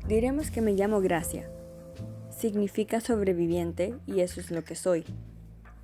Diremos que me llamo Gracia. Significa sobreviviente y eso es lo que soy.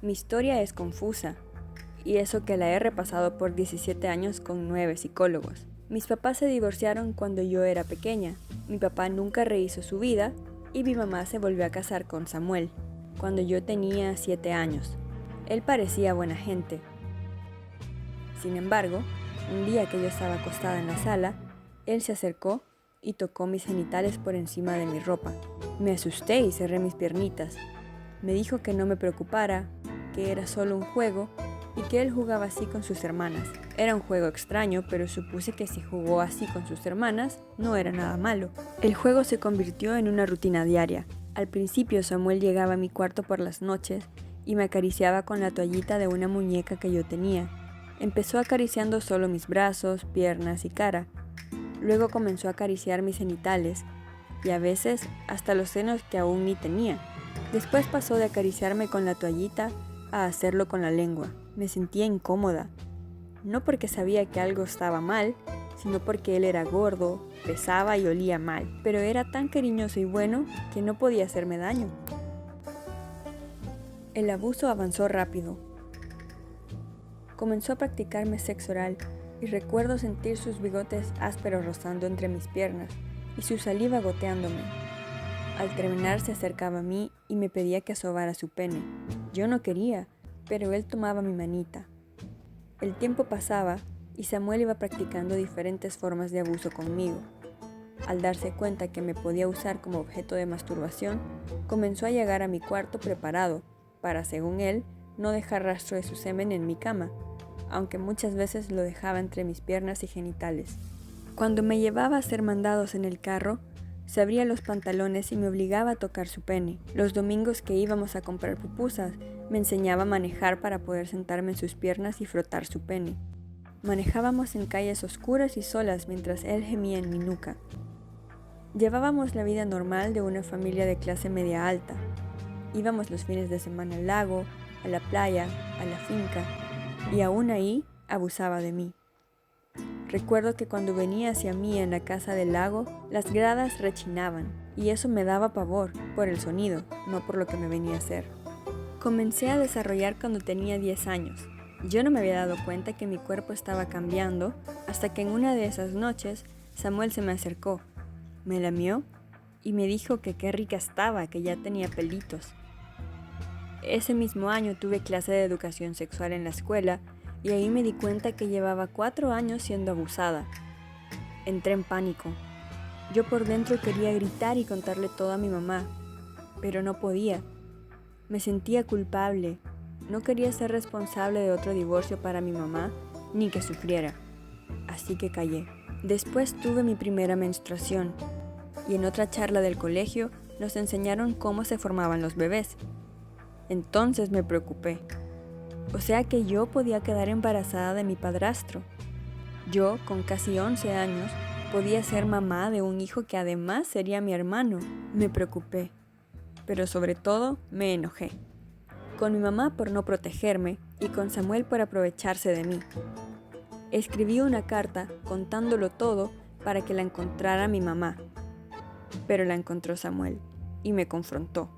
Mi historia es confusa y eso que la he repasado por 17 años con 9 psicólogos. Mis papás se divorciaron cuando yo era pequeña. Mi papá nunca rehizo su vida y mi mamá se volvió a casar con Samuel cuando yo tenía 7 años. Él parecía buena gente. Sin embargo, un día que yo estaba acostada en la sala, él se acercó y tocó mis genitales por encima de mi ropa. Me asusté y cerré mis piernitas. Me dijo que no me preocupara, que era solo un juego y que él jugaba así con sus hermanas. Era un juego extraño, pero supuse que si jugó así con sus hermanas, no era nada malo. El juego se convirtió en una rutina diaria. Al principio Samuel llegaba a mi cuarto por las noches y me acariciaba con la toallita de una muñeca que yo tenía. Empezó acariciando solo mis brazos, piernas y cara. Luego comenzó a acariciar mis genitales y a veces hasta los senos que aún ni tenía. Después pasó de acariciarme con la toallita a hacerlo con la lengua. Me sentía incómoda, no porque sabía que algo estaba mal, sino porque él era gordo, pesaba y olía mal, pero era tan cariñoso y bueno que no podía hacerme daño. El abuso avanzó rápido. Comenzó a practicarme sexo oral y recuerdo sentir sus bigotes ásperos rozando entre mis piernas y su saliva goteándome. Al terminar se acercaba a mí y me pedía que sobara su pene. Yo no quería, pero él tomaba mi manita. El tiempo pasaba y Samuel iba practicando diferentes formas de abuso conmigo. Al darse cuenta que me podía usar como objeto de masturbación, comenzó a llegar a mi cuarto preparado para, según él, no dejar rastro de su semen en mi cama, aunque muchas veces lo dejaba entre mis piernas y genitales. Cuando me llevaba a hacer mandados en el carro, se abría los pantalones y me obligaba a tocar su pene. Los domingos que íbamos a comprar pupusas, me enseñaba a manejar para poder sentarme en sus piernas y frotar su pene. Manejábamos en calles oscuras y solas mientras él gemía en mi nuca. Llevábamos la vida normal de una familia de clase media alta. Íbamos los fines de semana al lago, a la playa, a la finca, y aún ahí abusaba de mí. Recuerdo que cuando venía hacia mí en la casa del lago, las gradas rechinaban, y eso me daba pavor, por el sonido, no por lo que me venía a hacer. Comencé a desarrollar cuando tenía 10 años. Yo no me había dado cuenta que mi cuerpo estaba cambiando, hasta que en una de esas noches, Samuel se me acercó, me lamió, y me dijo que qué rica estaba, que ya tenía pelitos. Ese mismo año tuve clase de educación sexual en la escuela y ahí me di cuenta que llevaba 4 años siendo abusada. Entré en pánico. Yo por dentro quería gritar y contarle todo a mi mamá, pero no podía. Me sentía culpable. No quería ser responsable de otro divorcio para mi mamá, ni que sufriera. Así que callé. Después tuve mi primera menstruación y en otra charla del colegio nos enseñaron cómo se formaban los bebés. Entonces me preocupé. O sea que yo podía quedar embarazada de mi padrastro. Yo, con casi 11 años, podía ser mamá de un hijo que además sería mi hermano. Me preocupé, pero sobre todo me enojé. Con mi mamá por no protegerme y con Samuel por aprovecharse de mí. Escribí una carta contándolo todo para que la encontrara mi mamá. Pero la encontró Samuel y me confrontó.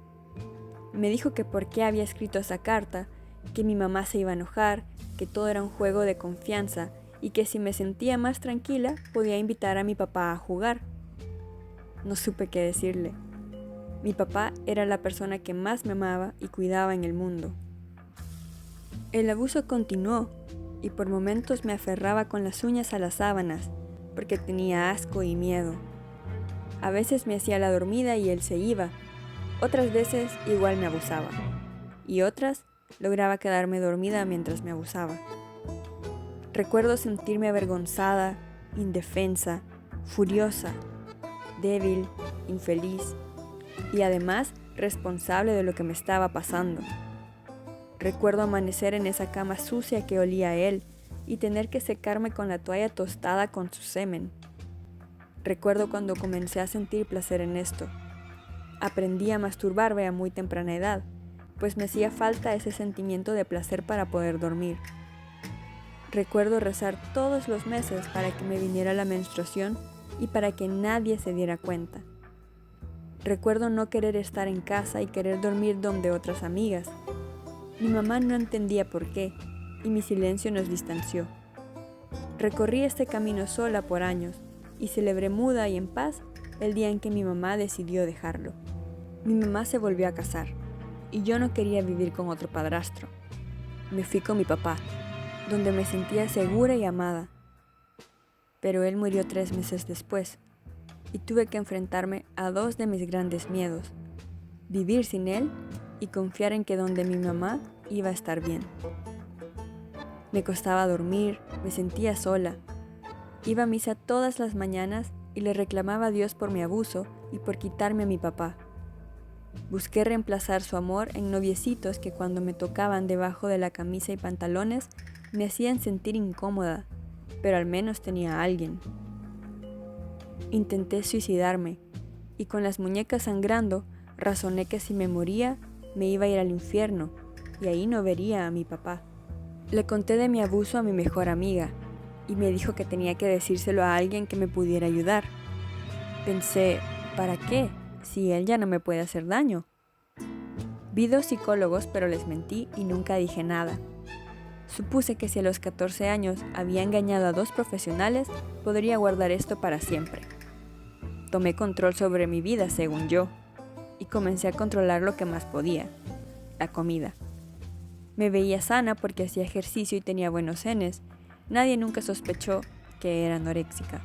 Me dijo que por qué había escrito esa carta, que mi mamá se iba a enojar, que todo era un juego de confianza y que si me sentía más tranquila podía invitar a mi papá a jugar. No supe qué decirle. Mi papá era la persona que más me amaba y cuidaba en el mundo. El abuso continuó y por momentos me aferraba con las uñas a las sábanas porque tenía asco y miedo. A veces me hacía la dormida y él se iba. Otras veces igual me abusaba, y otras lograba quedarme dormida mientras me abusaba. Recuerdo sentirme avergonzada, indefensa, furiosa, débil, infeliz, y además responsable de lo que me estaba pasando. Recuerdo amanecer en esa cama sucia que olía a él y tener que secarme con la toalla tostada con su semen. Recuerdo cuando comencé a sentir placer en esto. Aprendí a masturbarme a muy temprana edad, pues me hacía falta ese sentimiento de placer para poder dormir. Recuerdo rezar todos los meses para que me viniera la menstruación y para que nadie se diera cuenta. Recuerdo no querer estar en casa y querer dormir donde otras amigas. Mi mamá no entendía por qué, y mi silencio nos distanció. Recorrí este camino sola por años, y celebré muda y en paz el día en que mi mamá decidió dejarlo. Mi mamá se volvió a casar, y yo no quería vivir con otro padrastro. Me fui con mi papá, donde me sentía segura y amada. Pero él murió 3 meses después, y tuve que enfrentarme a 2 de mis grandes miedos: vivir sin él y confiar en que donde mi mamá iba a estar bien. Me costaba dormir, me sentía sola. Iba a misa todas las mañanas y le reclamaba a Dios por mi abuso y por quitarme a mi papá. Busqué reemplazar su amor en noviecitos que cuando me tocaban debajo de la camisa y pantalones me hacían sentir incómoda, pero al menos tenía a alguien. Intenté suicidarme y con las muñecas sangrando razoné que si me moría me iba a ir al infierno y ahí no vería a mi papá. Le conté de mi abuso a mi mejor amiga y me dijo que tenía que decírselo a alguien que me pudiera ayudar. Pensé, ¿para qué? Si él ya no me puede hacer daño. Vi 2 psicólogos, pero les mentí y nunca dije nada. Supuse que si a los 14 años había engañado a 2 profesionales, podría guardar esto para siempre. Tomé control sobre mi vida, según yo, y comencé a controlar lo que más podía: la comida. Me veía sana porque hacía ejercicio y tenía buenos genes. Nadie nunca sospechó que era anoréxica.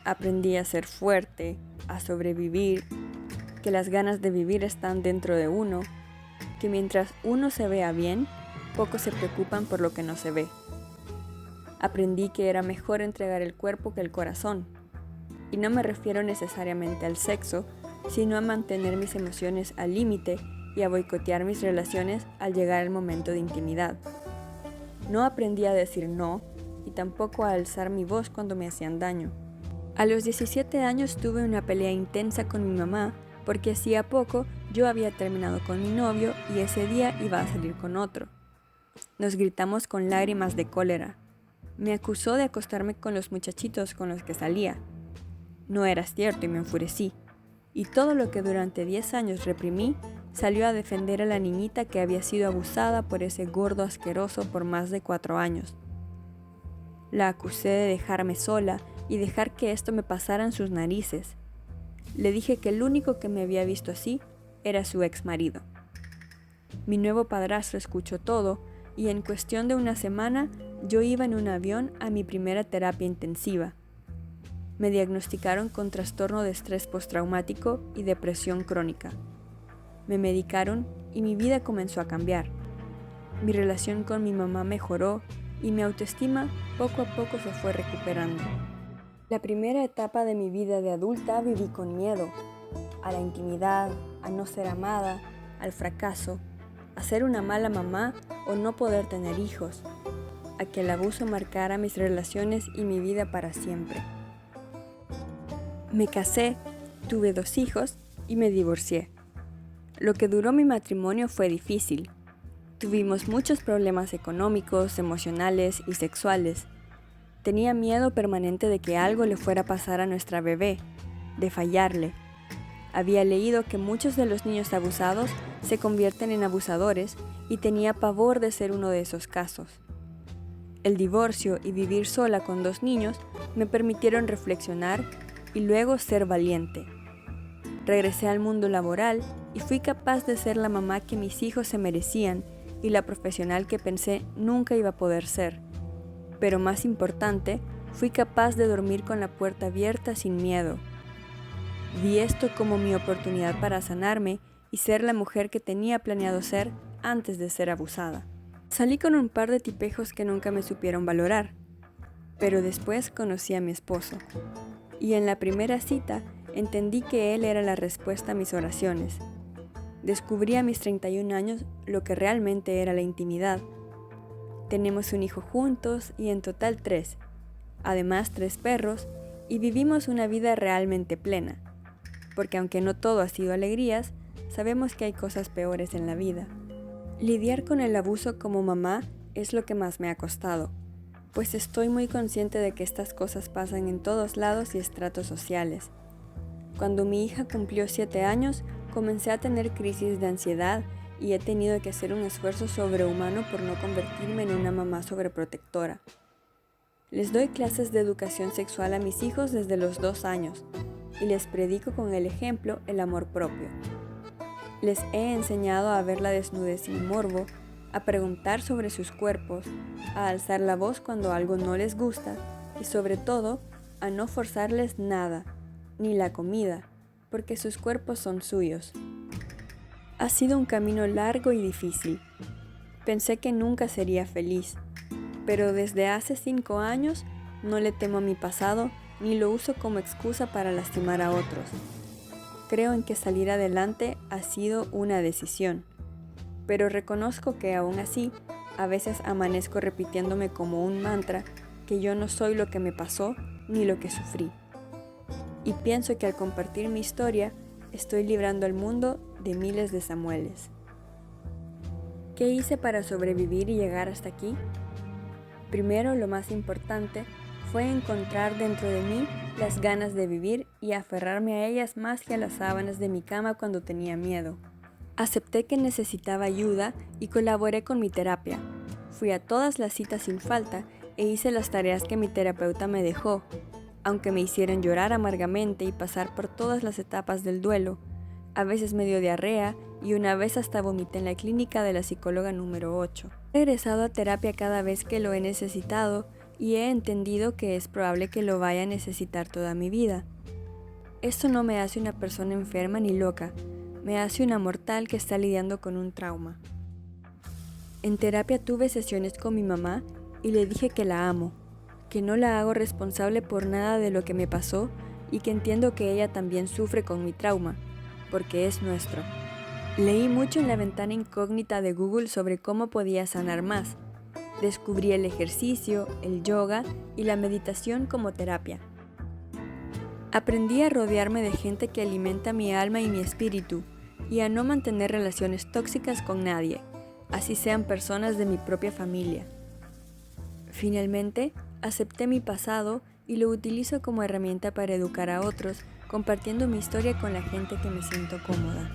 Aprendí a ser fuerte, a sobrevivir, que las ganas de vivir están dentro de uno, que mientras uno se vea bien, pocos se preocupan por lo que no se ve. Aprendí que era mejor entregar el cuerpo que el corazón, y no me refiero necesariamente al sexo, sino a mantener mis emociones al límite y a boicotear mis relaciones al llegar el momento de intimidad. No aprendí a decir no y tampoco a alzar mi voz cuando me hacían daño. A los 17 años tuve una pelea intensa con mi mamá porque hacía poco yo había terminado con mi novio y ese día iba a salir con otro. Nos gritamos con lágrimas de cólera. Me acusó de acostarme con los muchachitos con los que salía. No era cierto y me enfurecí. Y todo lo que durante 10 años reprimí salió a defender a la niñita que había sido abusada por ese gordo asqueroso por más de 4 años. La acusé de dejarme sola y dejar que esto me pasara en sus narices. Le dije que el único que me había visto así era su ex marido. Mi nuevo padrastro escuchó todo y en cuestión de una semana yo iba en un avión a mi primera terapia intensiva. Me diagnosticaron con trastorno de estrés postraumático y depresión crónica. Me medicaron y mi vida comenzó a cambiar. Mi relación con mi mamá mejoró y mi autoestima poco a poco se fue recuperando. La primera etapa de mi vida de adulta viví con miedo, a la intimidad, a no ser amada, al fracaso, a ser una mala mamá o no poder tener hijos, a que el abuso marcara mis relaciones y mi vida para siempre. Me casé, tuve 2 hijos y me divorcié. Lo que duró mi matrimonio fue difícil. Tuvimos muchos problemas económicos, emocionales y sexuales. Tenía miedo permanente de que algo le fuera a pasar a nuestra bebé, de fallarle. Había leído que muchos de los niños abusados se convierten en abusadores y tenía pavor de ser uno de esos casos. El divorcio y vivir sola con 2 niños me permitieron reflexionar y luego ser valiente. Regresé al mundo laboral y fui capaz de ser la mamá que mis hijos se merecían y la profesional que pensé nunca iba a poder ser. Pero más importante, fui capaz de dormir con la puerta abierta sin miedo. Vi esto como mi oportunidad para sanarme y ser la mujer que tenía planeado ser antes de ser abusada. Salí con un par de tipejos que nunca me supieron valorar, pero después conocí a mi esposo. Y en la primera cita entendí que él era la respuesta a mis oraciones. Descubrí a mis 31 años lo que realmente era la intimidad. Tenemos un hijo juntos y en total 3, además 3 perros, y vivimos una vida realmente plena, porque aunque no todo ha sido alegrías, sabemos que hay cosas peores en la vida. Lidiar con el abuso como mamá es lo que más me ha costado, pues estoy muy consciente de que estas cosas pasan en todos lados y estratos sociales. Cuando mi hija cumplió 7 años, comencé a tener crisis de ansiedad y he tenido que hacer un esfuerzo sobrehumano por no convertirme en una mamá sobreprotectora. Les doy clases de educación sexual a mis hijos desde los 2 años y les predico con el ejemplo el amor propio. Les he enseñado a ver la desnudez sin morbo, a preguntar sobre sus cuerpos, a alzar la voz cuando algo no les gusta y sobre todo a no forzarles nada, ni la comida, porque sus cuerpos son suyos. Ha sido un camino largo y difícil. Pensé que nunca sería feliz, pero desde hace 5 años no le temo a mi pasado ni lo uso como excusa para lastimar a otros. Creo en que salir adelante ha sido una decisión, pero reconozco que aún así, a veces amanezco repitiéndome como un mantra que yo no soy lo que me pasó ni lo que sufrí. Y pienso que al compartir mi historia, estoy librando al mundo de miles de Samueles. ¿Qué hice para sobrevivir y llegar hasta aquí? Primero, lo más importante fue encontrar dentro de mí las ganas de vivir y aferrarme a ellas más que a las sábanas de mi cama cuando tenía miedo. Acepté que necesitaba ayuda y colaboré con mi terapia. Fui a todas las citas sin falta e hice las tareas que mi terapeuta me dejó, aunque me hicieran llorar amargamente y pasar por todas las etapas del duelo. A veces me dio diarrea y una vez hasta vomité en la clínica de la psicóloga número 8. He regresado a terapia cada vez que lo he necesitado y he entendido que es probable que lo vaya a necesitar toda mi vida. Esto no me hace una persona enferma ni loca, me hace una mortal que está lidiando con un trauma. En terapia tuve sesiones con mi mamá y le dije que la amo, que no la hago responsable por nada de lo que me pasó y que entiendo que ella también sufre con mi trauma, porque es nuestro. Leí mucho en la ventana incógnita de Google sobre cómo podía sanar más. Descubrí el ejercicio, el yoga y la meditación como terapia. Aprendí a rodearme de gente que alimenta mi alma y mi espíritu y a no mantener relaciones tóxicas con nadie, así sean personas de mi propia familia. Finalmente, acepté mi pasado y lo utilizo como herramienta para educar a otros, compartiendo mi historia con la gente que me siento cómoda.